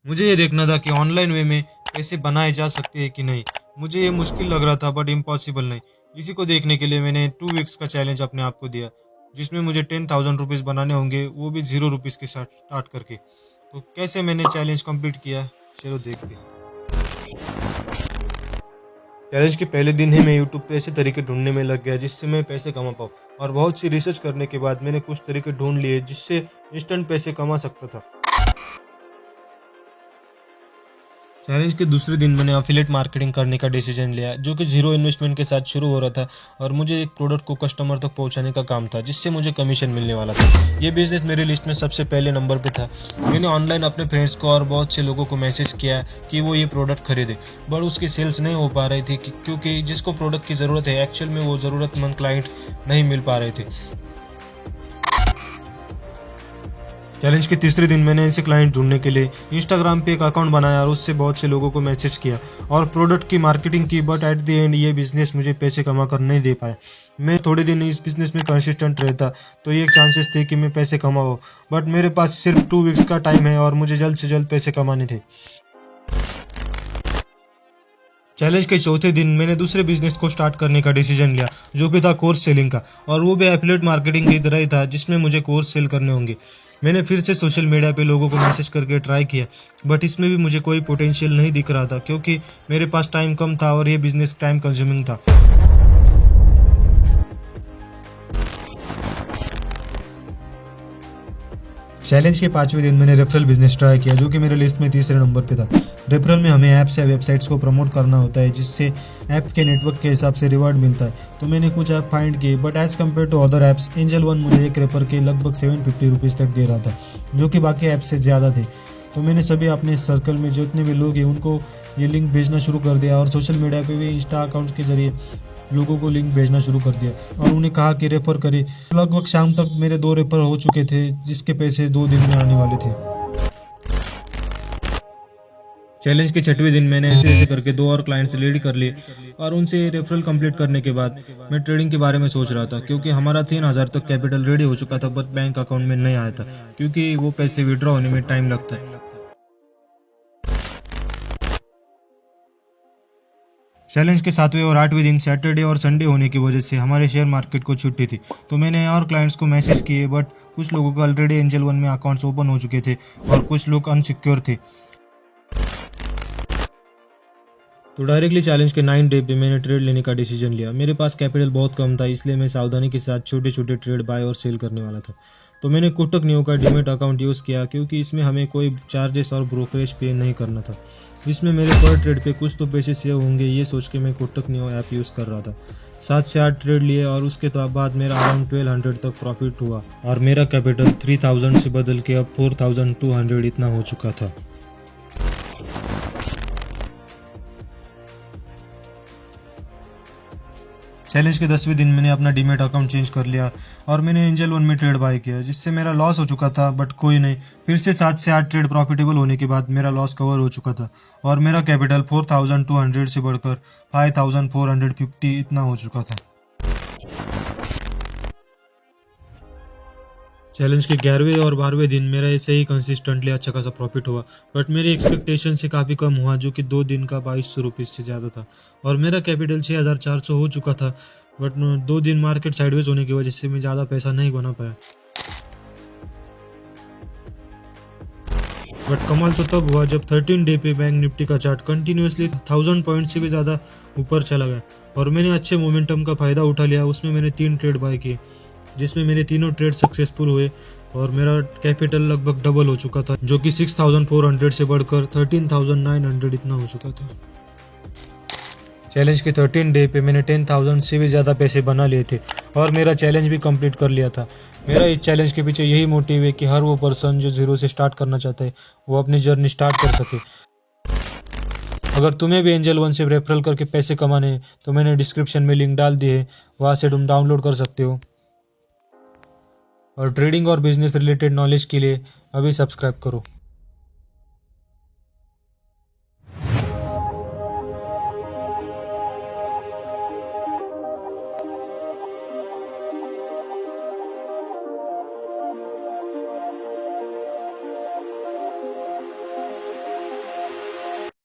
मुझे ये देखना था कि ऑनलाइन वे में पैसे बनाए जा सकते हैं कि नहीं। मुझे ये मुश्किल लग रहा था बट इम्पॉसिबल नहीं। इसी को देखने के लिए मैंने 2 वीक्स का चैलेंज अपने आप को दिया, जिसमें मुझे 10,000 रुपीज़ बनाने होंगे, वो भी 0 रुपीज़ के साथ स्टार्ट करके। तो कैसे मैंने चैलेंज कंप्लीट किया, चलो देखते हैं। चैलेंज के पहले दिन ही मैं यूट्यूब पे ऐसे तरीके ढूंढने में लग गया जिससे मैं पैसे कमा पाऊँ, और बहुत सी रिसर्च करने के बाद मैंने कुछ तरीके ढूंढ लिए जिससे इंस्टेंट पैसे कमा सकता था। चैलेंज के दूसरे दिन मैंने अफिलिएट मार्केटिंग करने का डिसीजन लिया, जो कि जीरो इन्वेस्टमेंट के साथ शुरू हो रहा था, और मुझे एक प्रोडक्ट को कस्टमर तक पहुंचाने का काम था जिससे मुझे कमीशन मिलने वाला था। ये बिजनेस मेरी लिस्ट में सबसे पहले नंबर पे था। मैंने ऑनलाइन अपने फ्रेंड्स को और बहुत से लोगों को मैसेज किया कि वो ये प्रोडक्ट खरीदे, बट उसकी सेल्स नहीं हो पा रही थी क्योंकि जिसको प्रोडक्ट की ज़रूरत है एक्चुअल में वो ज़रूरतमंद क्लाइंट नहीं मिल पा रहे थे। चैलेंज के तीसरे दिन मैंने ऐसे क्लाइंट ढूंढने के लिए इंस्टाग्राम पे एक अकाउंट बनाया और उससे बहुत से लोगों को मैसेज किया और प्रोडक्ट की मार्केटिंग की, बट एट द एंड ये बिजनेस मुझे पैसे कमा कर नहीं दे पाए। मैं थोड़े दिन इस बिजनेस में कंसिस्टेंट रहता तो ये चांसेस थे कि मैं पैसे कमाऊँ, बट मेरे पास सिर्फ 2 वीक्स का टाइम है और मुझे जल्द से जल्द पैसे कमाने थे। चैलेंज के चौथे दिन मैंने दूसरे बिजनेस को स्टार्ट करने का डिसीजन लिया, जो कि था कोर्स सेलिंग का, और वो भी एफिलिएट मार्केटिंग की तरह ही था जिसमें मुझे कोर्स सेल करने होंगे। मैंने फिर से सोशल मीडिया पे लोगों को मैसेज करके ट्राई किया, बट इसमें भी मुझे कोई पोटेंशियल नहीं दिख रहा था क्योंकि मेरे पास टाइम कम था और ये बिजनेस टाइम कंज्यूमिंग था। चैलेंज के पांचवें दिन मैंने रेफरल बिजनेस ट्राई किया, जो कि मेरे लिस्ट में तीसरे नंबर पे था। रेफरल में हमें ऐप्स या वेबसाइट्स को प्रमोट करना होता है जिससे ऐप के नेटवर्क के हिसाब से रिवार्ड मिलता है। तो मैंने कुछ ऐप फाइंड किए, but as compare to other apps Angel One मुझे एक रेफर के लगभग 750 रुपीज़ तक दे रहा था, जो कि बाकी ऐप से ज़्यादा थे। तो मैंने सभी अपने सर्कल में जितने भी लोग हैं उनको ये लिंक भेजना शुरू कर दिया, और सोशल मीडिया पे भी इंस्टा अकाउंट्स के जरिए लोगों को लिंक भेजना शुरू कर दिया और उन्हें कहा कि रेफर करें। लगभग शाम तक मेरे 2 रेफर हो चुके थे जिसके पैसे 2 दिन में आने वाले थे। चैलेंज के छठवें दिन मैंने ऐसे ऐसे करके 2 और क्लाइंट्स रेडी कर लिए, और उनसे रेफरल कंप्लीट करने के बाद मैं ट्रेडिंग के बारे में सोच रहा था क्योंकि हमारा 3,000 तक कैपिटल रेडी हो चुका था, बट बैंक अकाउंट में नहीं आया था क्योंकि वो पैसे विड्रॉ होने में टाइम लगता है। चैलेंज के 7वें और 8वें दिन सैटरडे और संडे होने की वजह से हमारे शेयर मार्केट को छुट्टी थी, तो मैंने और क्लाइंट्स को मैसेज किए, बट कुछ लोगों को ऑलरेडी एंजल वन में अकाउंट्स ओपन हो चुके थे और कुछ लोग अनसिक्योर थे। तो डायरेक्टली चैलेंज के 9 डे पे मैंने ट्रेड लेने का डिसीजन लिया। मेरे पास कैपिटल बहुत कम था, इसलिए मैं सावधानी के साथ छोटे छोटे ट्रेड बाय और सेल करने वाला था। तो मैंने कोटक नियो का डीमेट अकाउंट यूज़ किया क्योंकि इसमें हमें कोई चार्जेस और ब्रोकरेज पे नहीं करना था। इसमें मेरे पर ट्रेड पे कुछ तो पैसे सेव होंगे, ये सोच के मैं कोटक नियो ऐप यूज़ कर रहा था। 7 से 8 ट्रेड लिए और उसके बाद मेरा अराउंड 1200 तक प्रॉफिट हुआ, और मेरा कैपिटल 3000 से बदल के अब 4200 इतना हो चुका था। चैलेंज के 10वें दिन मैंने अपना डीमेट अकाउंट चेंज कर लिया और मैंने एंजल वन में ट्रेड बाय किया, जिससे मेरा लॉस हो चुका था, बट कोई नहीं, फिर से 7 से 8 ट्रेड प्रॉफिटेबल होने के बाद मेरा लॉस कवर हो चुका था और मेरा कैपिटल 4200 से बढ़कर 5450 इतना हो चुका था। चैलेंज के 11वें और 12वें दिन मेरा ऐसे ही कंसिस्टेंटली अच्छा खासा प्रॉफिट हुआ, बट मेरे एक्सपेक्टेशन से काफ़ी कम हुआ, जो कि 2 दिन का 2200 रुपीज़ से ज़्यादा था, और मेरा कैपिटल 6400 हो चुका था। बट 2 दिन मार्केट साइडवेज होने की वजह से मैं ज़्यादा पैसा नहीं बना पाया। बट कमाल तो तब हुआ जब 13 डे पे बैंक निफ्टी का चार्ट कंटिन्यूसली 1000 पॉइंट से भी ज़्यादा ऊपर चला गया, और मैंने अच्छे मोमेंटम का फ़ायदा उठा लिया। उसमें मैंने 3 ट्रेड बाय किए, जिसमें मेरे तीनों ट्रेड सक्सेसफुल हुए और मेरा कैपिटल लगभग डबल हो चुका था, जो कि 6400 से बढ़कर 13900 इतना हो चुका था। चैलेंज के 13 डे पे मैंने 10,000 से भी ज़्यादा पैसे बना लिए थे और मेरा चैलेंज भी कंप्लीट कर लिया था। मेरा इस चैलेंज के पीछे यही मोटिव है कि हर वो पर्सन जो ज़ीरो से स्टार्ट करना चाहता है वो अपनी जर्नी स्टार्ट कर सके। अगर तुम्हें भी एंजल वन से रेफरल करके पैसे कमाने हैं तो मैंने डिस्क्रिप्शन में लिंक डाल दी है, वहाँ से तुम डाउनलोड कर सकते हो। और ट्रेडिंग और बिजनेस रिलेटेड नॉलेज के लिए अभी सब्सक्राइब करो।